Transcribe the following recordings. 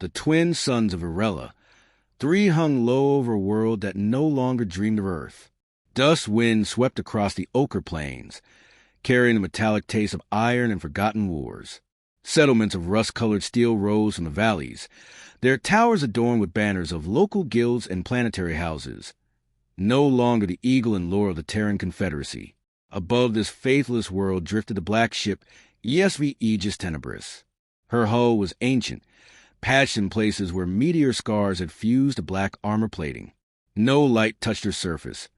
the twin sons of Varela. 3 hung low over a world that no longer dreamed of Earth. Dust wind swept across the ochre plains, carrying the metallic taste of iron and forgotten wars. Settlements of rust-colored steel rose from the valleys, their towers adorned with banners of local guilds and planetary houses. No longer the eagle and lore of the Terran Confederacy. Above this faithless world drifted the black ship ESV Aegis Tenebris. Her hull was ancient, patched in places where meteor scars had fused to black armor plating. No light touched her surface.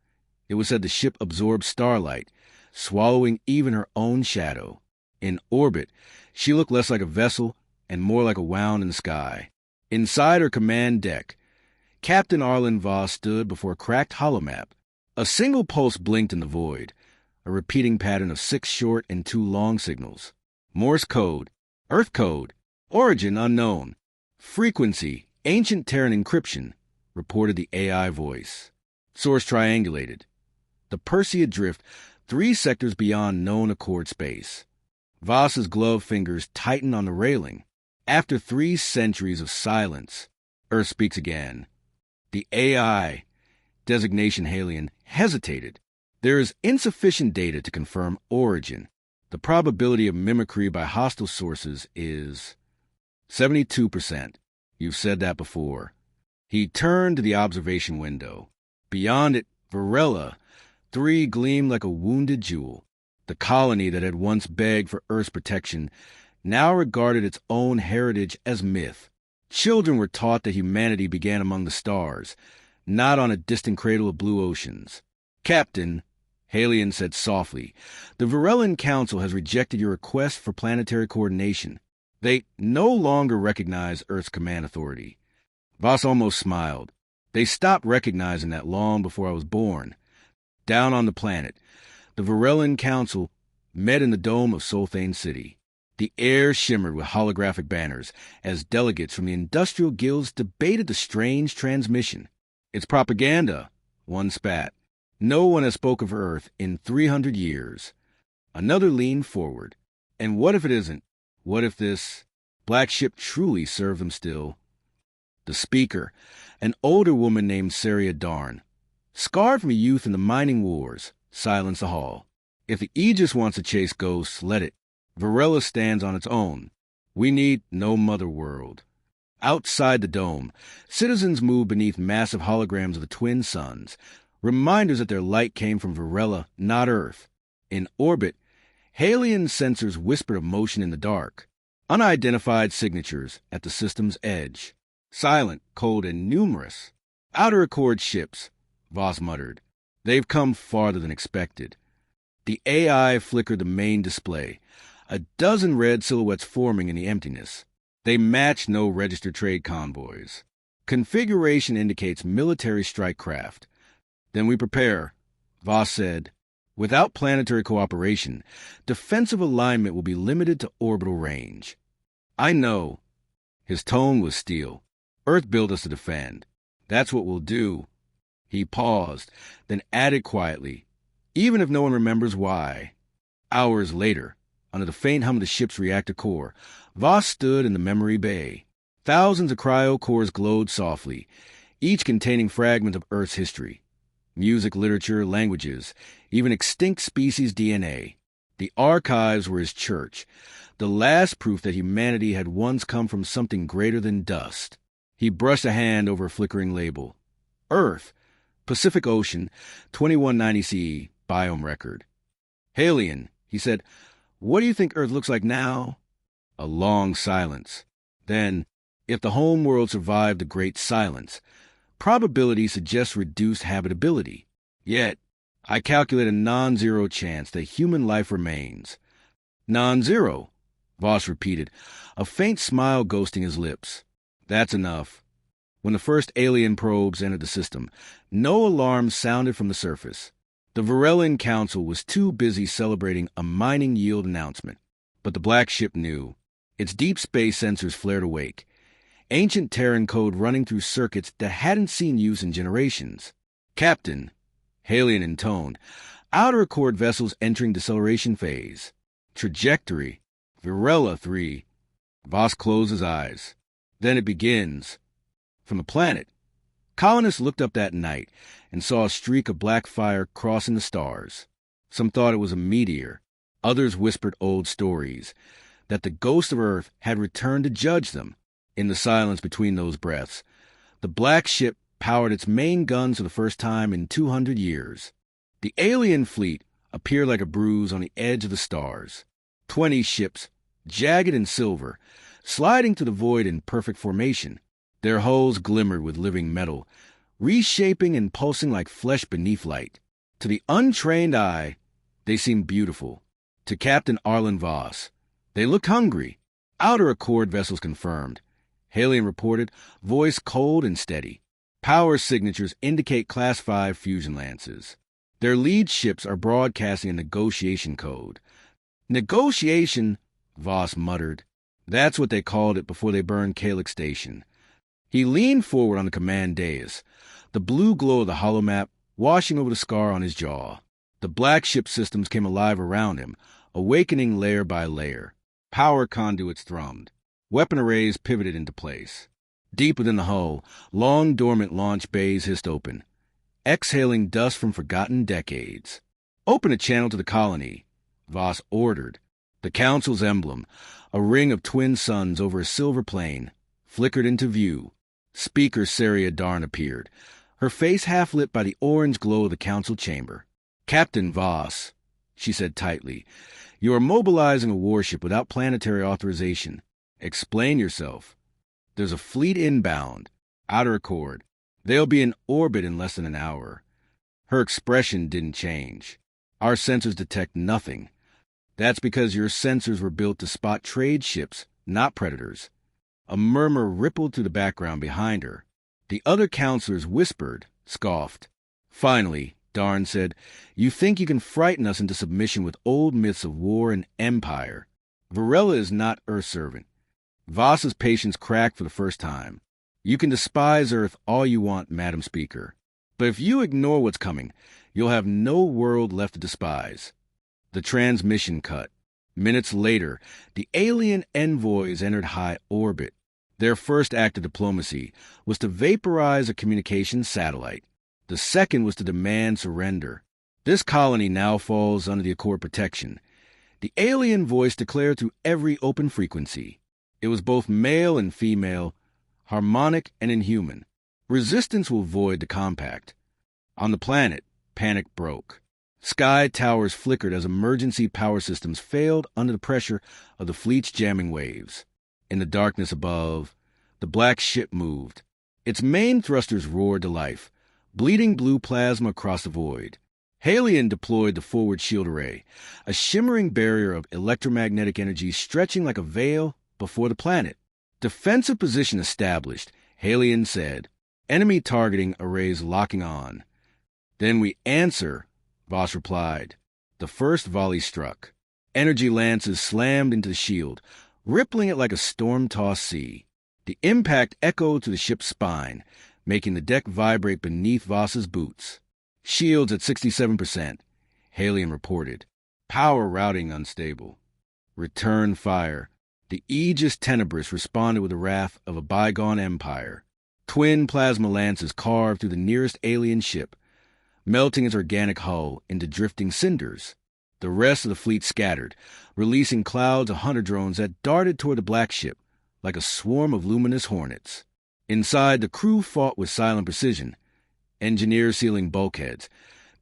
It was said the ship absorbed starlight, swallowing even her own shadow. In orbit, she looked less like a vessel and more like a wound in the sky. Inside her command deck, Captain Arlen Voss stood before a cracked holomap. A single pulse blinked in the void, a repeating pattern of 6 short and 2 long signals. Morse code, Earth code, origin unknown, frequency, ancient Terran encryption, reported the AI voice. Source triangulated. The Perseid drift, 3 sectors beyond known Accord space. Voss's gloved fingers tightened on the railing. After 3 centuries of silence, Earth speaks again. The AI, designation Halion, hesitated. There is insufficient data to confirm origin. The probability of mimicry by hostile sources is 72%. You've said that before. He turned to the observation window. Beyond it, Varela, 3 gleamed like a wounded jewel. The colony that had once begged for Earth's protection now regarded its own heritage as myth. Children were taught that humanity began among the stars, not on a distant cradle of blue oceans. Captain, Halion said softly, the Varellan Council has rejected your request for planetary coordination. They no longer recognize Earth's command authority. Voss almost smiled. They stopped recognizing that long before I was born. Down on the planet, the Varellan Council met in the dome of Solthane City. The air shimmered with holographic banners as delegates from the industrial guilds debated the strange transmission. It's propaganda, one spat. No one has spoke of Earth in 300 years. Another leaned forward. And what if it isn't? What if this black ship truly served them still? The speaker, an older woman named Saria Darn, scarred from youth in the mining wars, silenced the hall. If the Aegis wants to chase ghosts, let it. Varela stands on its own. We need no mother world. Outside the dome, citizens move beneath massive holograms of the twin suns, reminders that their light came from Varela, not Earth. In orbit, Halion sensors whispered of motion in the dark, unidentified signatures at the system's edge. Silent, cold, and numerous. Outer Accord ships, Voss muttered. They've come farther than expected. The AI flickered the main display, a dozen red silhouettes forming in the emptiness. They match no registered trade convoys. Configuration indicates military strike craft. Then we prepare, Voss said. Without planetary cooperation, defensive alignment will be limited to orbital range. I know. His tone was steel. Earth built us to defend. That's what we'll do. He paused, then added quietly, even if no one remembers why. Hours later, under the faint hum of the ship's reactor core, Voss stood in the memory bay. Thousands of cryo cores glowed softly, each containing fragments of Earth's history. Music, literature, languages, even extinct species DNA. The archives were his church, the last proof that humanity had once come from something greater than dust. He brushed a hand over a flickering label. Earth, Pacific Ocean, 2190 CE, biome record. Halion, he said, what do you think Earth looks like now? A long silence. Then, if the home world survived the Great Silence, probability suggests reduced habitability. Yet, I calculate a non-zero chance that human life remains. Non-zero, Voss repeated, a faint smile ghosting his lips. That's enough. When the first alien probes entered the system, no alarm sounded from the surface. The Varellan Council was too busy celebrating a mining yield announcement. But the black ship knew. Its deep space sensors flared awake. Ancient Terran code running through circuits that hadn't seen use in generations. Captain, Halion intoned, outer Accord vessels entering deceleration phase. Trajectory, Varela 3. Voss closed his eyes. Then it begins. From the planet. Colonists looked up that night and saw a streak of black fire crossing the stars. Some thought it was a meteor. Others whispered old stories, that the ghost of Earth had returned to judge them. In the silence between those breaths, the black ship powered its main guns for the first time in 200 years. The alien fleet appeared like a bruise on the edge of the stars. 20 ships, jagged and silver, sliding to the void in perfect formation. Their hulls glimmered with living metal, reshaping and pulsing like flesh beneath light. To the untrained eye, they seemed beautiful. To Captain Arlen Voss, they looked hungry. Outer Accord vessels confirmed. Halion reported, voice cold and steady. Power signatures indicate Class 5 fusion lances. Their lead ships are broadcasting a negotiation code. Negotiation, Voss muttered. That's what they called it before they burned Kalix Station. He leaned forward on the command dais, the blue glow of the holomap washing over the scar on his jaw. The black ship systems came alive around him, awakening layer by layer. Power conduits thrummed. Weapon arrays pivoted into place. Deep within the hull, long dormant launch bays hissed open, exhaling dust from forgotten decades. Open a channel to the colony, Voss ordered. The Council's emblem, a ring of twin suns over a silver plain, flickered into view. Speaker Saria Darn appeared, her face half lit by the orange glow of the Council chamber. Captain Voss, she said tightly, you are mobilizing a warship without planetary authorization. Explain yourself. There's a fleet inbound. Outer Accord. They'll be in orbit in less than an hour. Her expression didn't change. Our sensors detect nothing. That's because your sensors were built to spot trade ships, not predators. A murmur rippled through the background behind her. The other counselors whispered, scoffed. Finally, Darn said, you think you can frighten us into submission with old myths of war and empire. Varela is not Earth's servant. Voss's patience cracked for the first time. You can despise Earth all you want, Madam Speaker. But if you ignore what's coming, you'll have no world left to despise. The transmission cut. Minutes later, the alien envoys entered high orbit. Their first act of diplomacy was to vaporize a communications satellite. The second was to demand surrender. This colony now falls under the Accord protection. The alien voice declared through every open frequency. It was both male and female, harmonic and inhuman. Resistance will void the compact. On the planet, panic broke. Sky towers flickered as emergency power systems failed under the pressure of the fleet's jamming waves. In the darkness above, the black ship moved. Its main thrusters roared to life, bleeding blue plasma across the void. Halion deployed the forward shield array, a shimmering barrier of electromagnetic energy stretching like a veil before the planet. Defensive position established, Halion said. Enemy targeting arrays locking on. Then we answer, Voss replied. The first volley struck. Energy lances slammed into the shield, rippling it like a storm-tossed sea. The impact echoed to the ship's spine, making the deck vibrate beneath Voss's boots. Shields at 67%, Halion reported. Power routing unstable. Return fire. The Aegis Tenebris responded with the wrath of a bygone empire. Twin plasma lances carved through the nearest alien ship, melting its organic hull into drifting cinders. The rest of the fleet scattered, releasing clouds of hunter drones that darted toward the black ship like a swarm of luminous hornets. Inside, the crew fought with silent precision, engineers sealing bulkheads,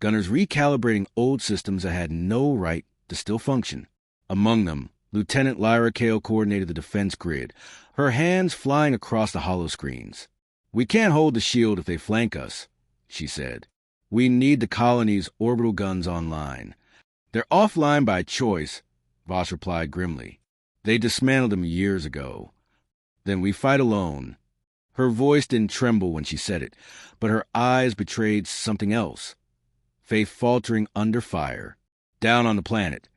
gunners recalibrating old systems that had no right to still function. Among them, Lieutenant Lyra Kale coordinated the defense grid, her hands flying across the holoscreens. We can't hold the shield if they flank us, she said. We need the colony's orbital guns online. They're offline by choice, Voss replied grimly. They dismantled them years ago. Then we fight alone. Her voice didn't tremble when she said it, but her eyes betrayed something else. Faith faltering under fire. Down on the planet,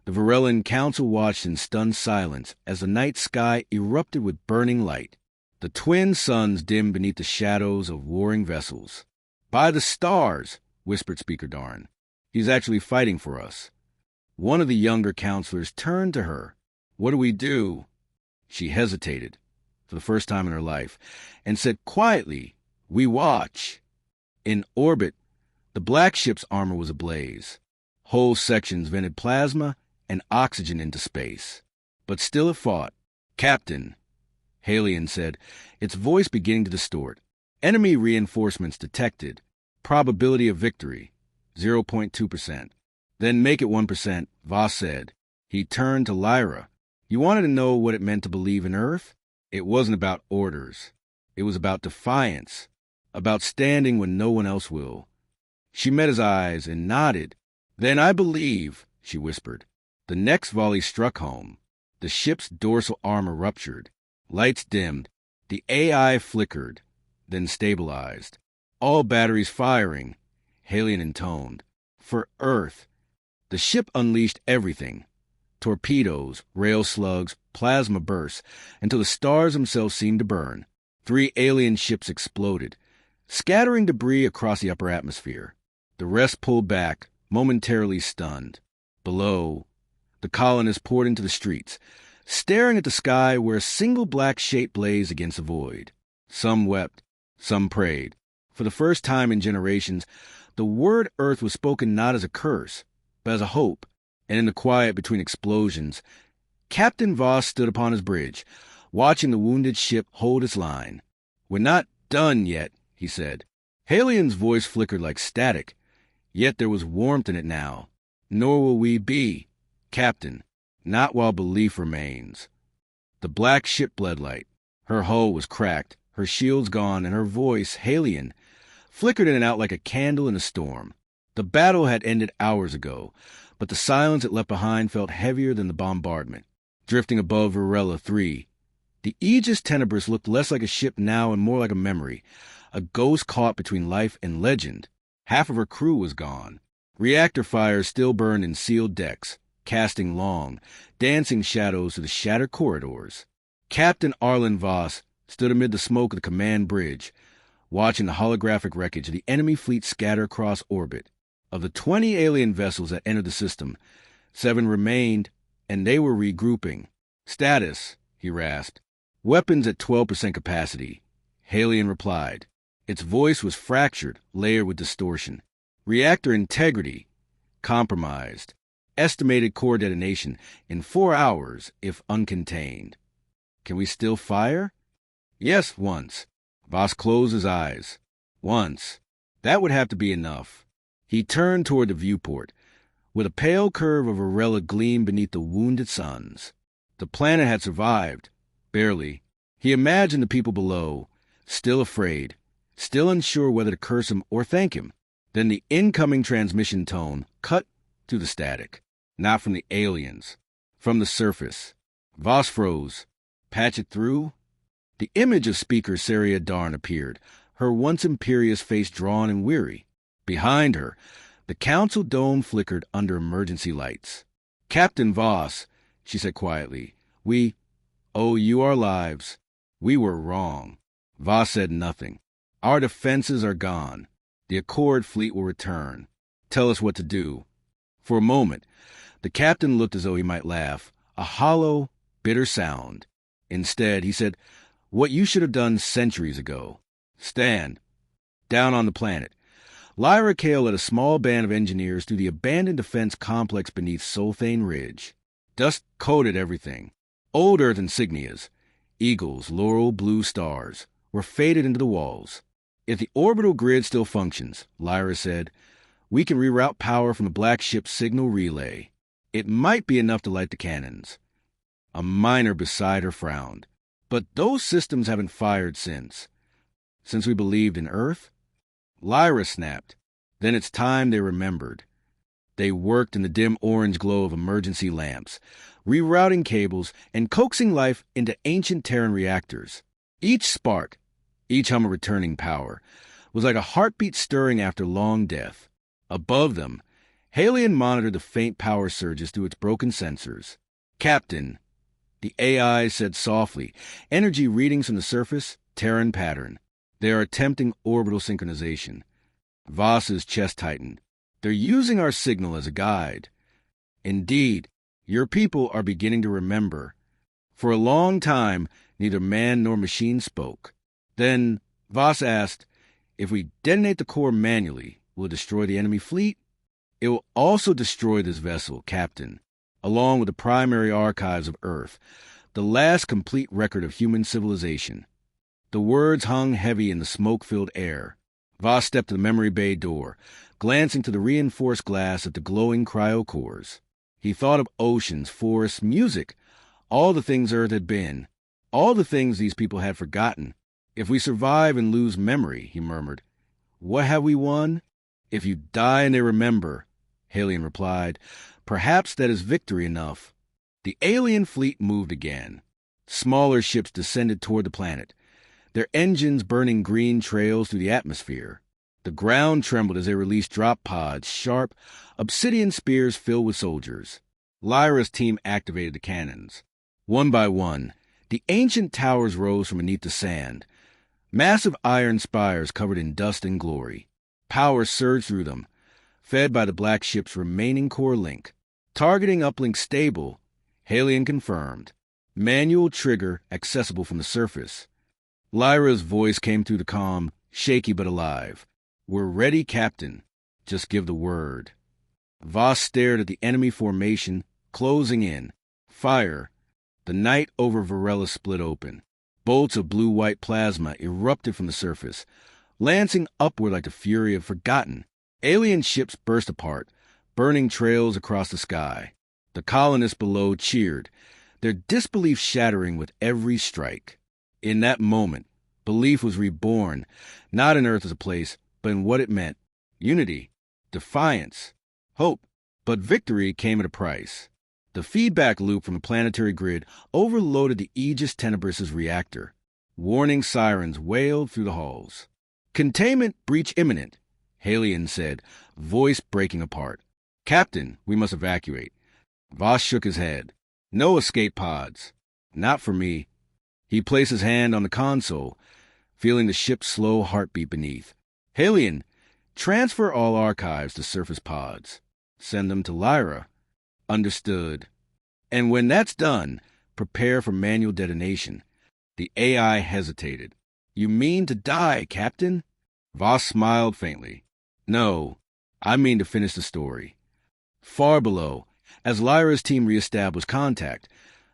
the Varellan Council watched in stunned silence as the night sky erupted with burning light. The twin suns dimmed beneath the shadows of warring vessels. By the stars, whispered Speaker Darn. He's actually fighting for us. One of the younger counselors turned to her. What do we do? She hesitated. for the first time in her life, and said quietly, "We watch." In orbit, the black ship's armor was ablaze. Whole sections vented plasma and oxygen into space. But still it fought. "Captain," Halion said, its voice beginning to distort. "Enemy reinforcements detected. Probability of victory, 0.2%. "Then make it 1%, Voss said. He turned to Lyra. "You wanted to know what it meant to believe in Earth? It wasn't about orders. It was about defiance, about standing when no one else will." She met his eyes and nodded. "Then I believe," she whispered. The next volley struck home. The ship's dorsal armor ruptured. Lights dimmed. The AI flickered, then stabilized. "All batteries firing," Halion intoned. "For Earth." The ship unleashed everything. Torpedoes, rail slugs, plasma bursts, until the stars themselves seemed to burn. 3 alien ships exploded, scattering debris across the upper atmosphere. The rest pulled back, momentarily stunned. Below, the colonists poured into the streets, staring at the sky where a single black shape blazed against the void. Some wept, some prayed. For the first time in generations, the word Earth was spoken not as a curse, but as a hope. And in the quiet between explosions, Captain Voss stood upon his bridge, watching the wounded ship hold its line. "We're not done yet," he said. Halion's voice flickered like static, yet there was warmth in it now. "Nor will we be, Captain, not while belief remains." The black ship bled light. Her hull was cracked, her shields gone, and her voice, Halion, flickered in and out like a candle in a storm. The battle had ended hours ago, but the silence it left behind felt heavier than the bombardment. Drifting above Varela 3, the Aegis Tenebris looked less like a ship now and more like a memory, a ghost caught between life and legend. Half of her crew was gone. Reactor fires still burned in sealed decks, casting long, dancing shadows through the shattered corridors. Captain Arlen Voss stood amid the smoke of the command bridge, watching the holographic wreckage of the enemy fleet scatter across orbit. Of the 20 alien vessels that entered the system, 7 remained, and they were regrouping. "Status," he rasped. "Weapons at 12% capacity," Halion replied. Its voice was fractured, layered with distortion. "Reactor integrity, compromised. Estimated core detonation in 4 hours if uncontained." "Can we still fire?" "Yes, once." Voss closed his eyes. "Once. That would have to be enough." He turned toward the viewport, where the pale curve of Varela gleamed beneath the wounded suns. The planet had survived, barely. He imagined the people below, still afraid, still unsure whether to curse him or thank him. Then the incoming transmission tone cut through the static, not from the aliens, from the surface. Voss froze. "Patch it through?" The image of Speaker Saria Darn appeared, her once imperious face drawn and weary. Behind her, the council dome flickered under emergency lights. "Captain Voss," she said quietly, "we owe you our lives. We were wrong." Voss said nothing. "Our defenses are gone. The Accord fleet will return. Tell us what to do." For a moment, the captain looked as though he might laugh, a hollow, bitter sound. Instead, he said, "What you should have done centuries ago. Stand. Down on the planet." Lyra Kale led a small band of engineers through the abandoned defense complex beneath Solthane Ridge. Dust coated everything. Old Earth insignias, eagles, laurel, blue stars, were faded into the walls. "If the orbital grid still functions," Lyra said, "we can reroute power from the black ship's signal relay. It might be enough to light the cannons." A miner beside her frowned. "But those systems haven't fired since." "Since we believed in Earth?" Lyra snapped. Then it's time they remembered. They worked in the dim orange glow of emergency lamps, rerouting cables and coaxing life into ancient Terran reactors. Each spark, each hum of returning power, was like a heartbeat stirring after long death. Above them, Halion monitored the faint power surges through its broken sensors. "Captain," the AI said softly, energy readings from the surface, Terran pattern. "They are attempting orbital synchronization." Voss's chest tightened. "They're using our signal as a guide." "Indeed, your people are beginning to remember. For a long time, Neither man nor machine spoke. Then Voss asked, "If we detonate the core manually, will it destroy the enemy fleet?" "It will also destroy this vessel, Captain, along with the primary archives of Earth, the last complete record of human civilization." The words hung heavy in the smoke-filled air. Voss stepped to the memory bay door, glancing to the reinforced glass of the glowing cryocores. He thought of oceans, forests, music, all the things Earth had been, all the things these people had forgotten. "If we survive and lose memory," he murmured, "what have we won?" "If you die and they remember," Halion replied, "perhaps that is victory enough." The alien fleet moved again. Smaller ships descended toward the planet, their engines burning green trails through the atmosphere. The ground trembled as they released drop pods, sharp, obsidian spears filled with soldiers. Lyra's team activated the cannons. One by one, the ancient towers rose from beneath the sand, massive iron spires covered in dust and glory. Power surged through them, fed by the black ship's remaining core link. Targeting uplink stable, Halion confirmed. Manual trigger accessible from the surface. Lyra's voice came through the comm, shaky but alive. "We're ready, Captain. Just give the word." Voss stared at the enemy formation, closing in. Fire. The night over Varela split open. Bolts of blue-white plasma erupted from the surface, lancing upward like the fury of forgotten. Alien ships burst apart, burning trails across the sky. The colonists below cheered, their disbelief shattering with every strike. In that moment, belief was reborn, not in Earth as a place, but in what it meant. Unity, defiance, hope. But victory came at a price. The feedback loop from the planetary grid overloaded the Aegis Tenebris's reactor. Warning sirens wailed through the halls. "Containment breach imminent," Halion said, voice breaking apart. "Captain, we must evacuate." Voss shook his head. "No escape pods. Not for me." He placed his hand on the console, feeling the ship's slow heartbeat beneath. "Halion, transfer all archives to surface pods. Send them to Lyra." "Understood." "And when that's done, prepare for manual detonation." The AI hesitated. "You mean to die, Captain?" Voss smiled faintly. "No, I mean to finish the story." Far below, as Lyra's team reestablished contact,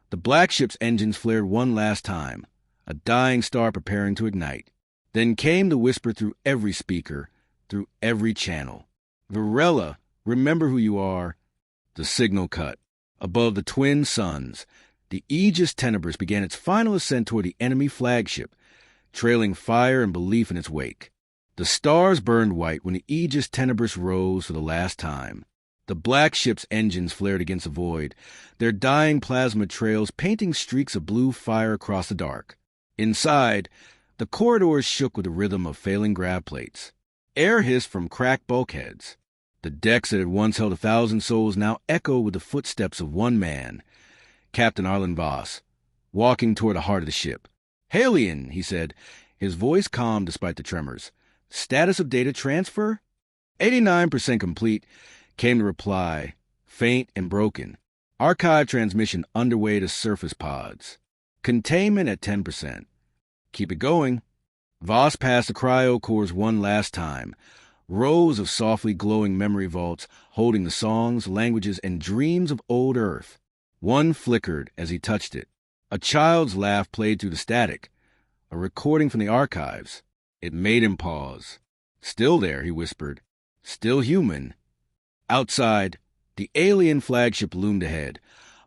the black ship's engines flared one last time, a dying star preparing to ignite. Then came the whisper through every speaker, through every channel. "Varela, remember who you are." The signal cut. Above the twin suns, the Aegis Tenebris began its final ascent toward the enemy flagship, trailing fire and belief in its wake. The stars burned white when the Aegis Tenebris rose for the last time. The black ship's engines flared against the void, their dying plasma trails painting streaks of blue fire across the dark. Inside, the corridors shook with the rhythm of failing grav plates. Air hissed from cracked bulkheads. The decks that had once held 1,000 souls now echoed with the footsteps of one man, Captain Arlen Voss, walking toward the heart of the ship. "Halion," he said, his voice calm despite the tremors. "Status of data transfer?" 89% complete, came the reply, faint and broken. "Archive transmission underway to surface pods. Containment at 10%. Keep it going." Voss passed the cryocores one last time, rows of softly glowing memory vaults holding the songs, languages, and dreams of old Earth. One flickered as he touched it. A child's laugh played through the static, a recording from the archives. It made him pause. "Still there," he whispered. "Still human." Outside, the alien flagship loomed ahead,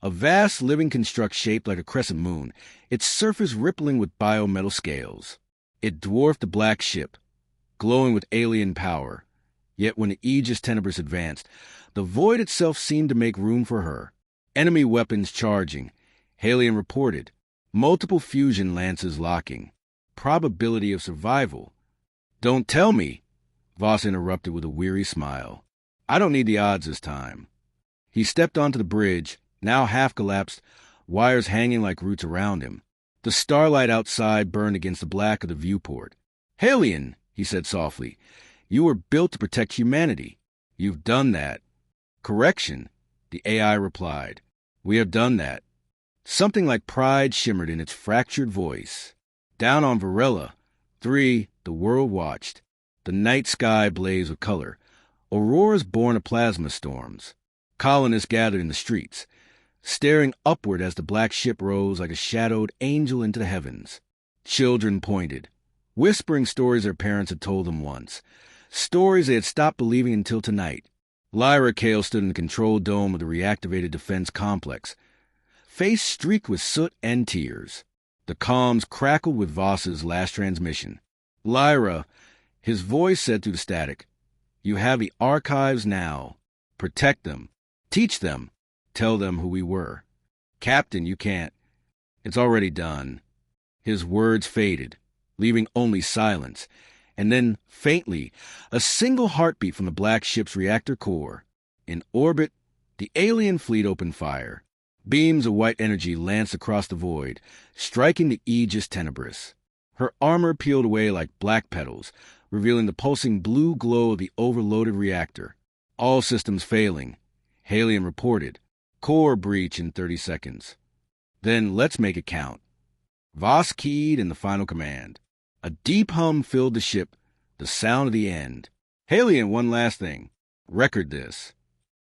a vast living construct shaped like a crescent moon, its surface rippling with biometal scales. It dwarfed the black ship, glowing with alien power. Yet when the Aegis Tenebris advanced, the void itself seemed to make room for her. Enemy weapons charging, Halion reported. Multiple fusion lances locking. Probability of survival. "Don't tell me," Voss interrupted with a weary smile. "I don't need the odds this time." He stepped onto the bridge, now half collapsed, wires hanging like roots around him. The starlight outside burned against the black of the viewport. "Halion," he said softly, "you were built to protect humanity. You've done that." "Correction," the AI replied. "We have done that." Something like pride shimmered in its fractured voice. Down on Varela, 3, the world watched. The night sky blazed with color. Auroras born of plasma storms. Colonists gathered in the streets, staring upward as the black ship rose like a shadowed angel into the heavens. Children pointed, whispering stories their parents had told them once, stories they had stopped believing until tonight. Lyra Kale stood in the control dome of the reactivated defense complex, face streaked with soot and tears. The comms crackled with Voss's last transmission. Lyra, his voice said through the static, "You have the archives now. Protect them. Teach them. Tell them who we were. Captain, you can't. It's already done." His words faded, leaving only silence, and then, faintly, a single heartbeat from the black ship's reactor core. In orbit, the alien fleet opened fire. Beams of white energy lanced across the void, striking the Aegis Tenebris. Her armor peeled away like black petals, revealing the pulsing blue glow of the overloaded reactor. All systems failing. Halion reported. Core breach in 30 seconds. Then let's make it count. Voss keyed in the final command. A deep hum filled the ship, the sound of the end. Halion, one last thing. Record this.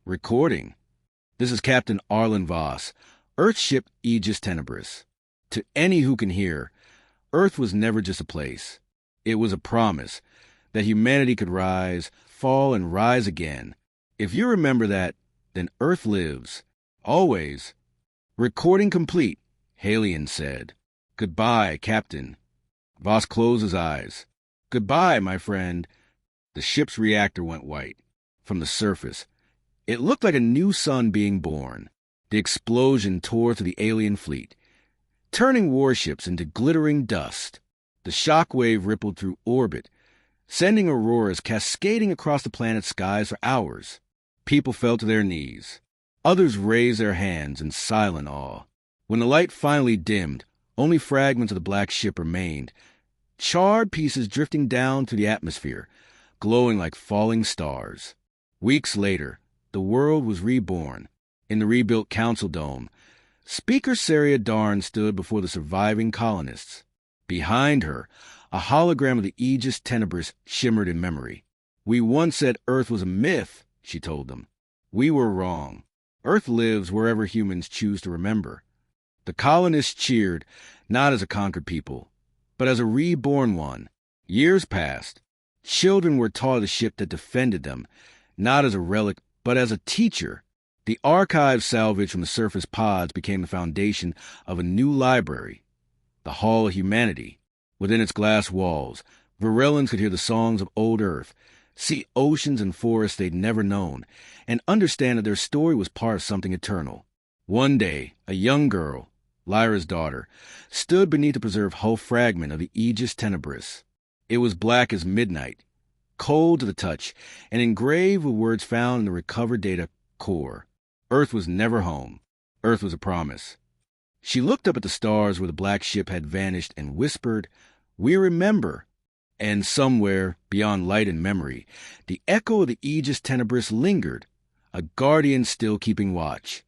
Recording. This is Captain Arlen Voss, Earth ship Aegis Tenebris. To any who can hear, Earth was never just a place. It was a promise that humanity could rise, fall, and rise again. If you remember that, then Earth lives. Always. Recording complete, Halion said. Goodbye, Captain. Voss closed his eyes. Goodbye, my friend. The ship's reactor went white. From the surface, it looked like a new sun being born. The explosion tore through the alien fleet, turning warships into glittering dust. The shockwave rippled through orbit, sending auroras cascading across the planet's skies for hours. People fell to their knees. Others raised their hands in silent awe. When the light finally dimmed, only fragments of the black ship remained, charred pieces drifting down through the atmosphere, glowing like falling stars. Weeks later, the world was reborn. In the rebuilt Council Dome, Speaker Saria Darn stood before the surviving colonists. Behind her, a hologram of the Aegis Tenebris shimmered in memory. "We once said Earth was a myth," she told them. "We were wrong. Earth lives wherever humans choose to remember." The colonists cheered, not as a conquered people, but as a reborn one. Years passed. Children were taught of the ship that defended them, not as a relic, but as a teacher. The archive salvaged from the surface pods became the foundation of a new library, the Hall of Humanity. Within its glass walls, Varellans could hear the songs of old Earth, see oceans and forests they'd never known, and understand that their story was part of something eternal. One day, a young girl, Lyra's daughter, stood beneath the preserved hull fragment of the Aegis Tenebris. It was black as midnight, cold to the touch, and engraved with words found in the recovered data core. Earth was never home. Earth was a promise. She looked up at the stars where the black ship had vanished and whispered, "We remember." And somewhere, beyond light and memory, the echo of the Aegis Tenebris lingered, a guardian still keeping watch.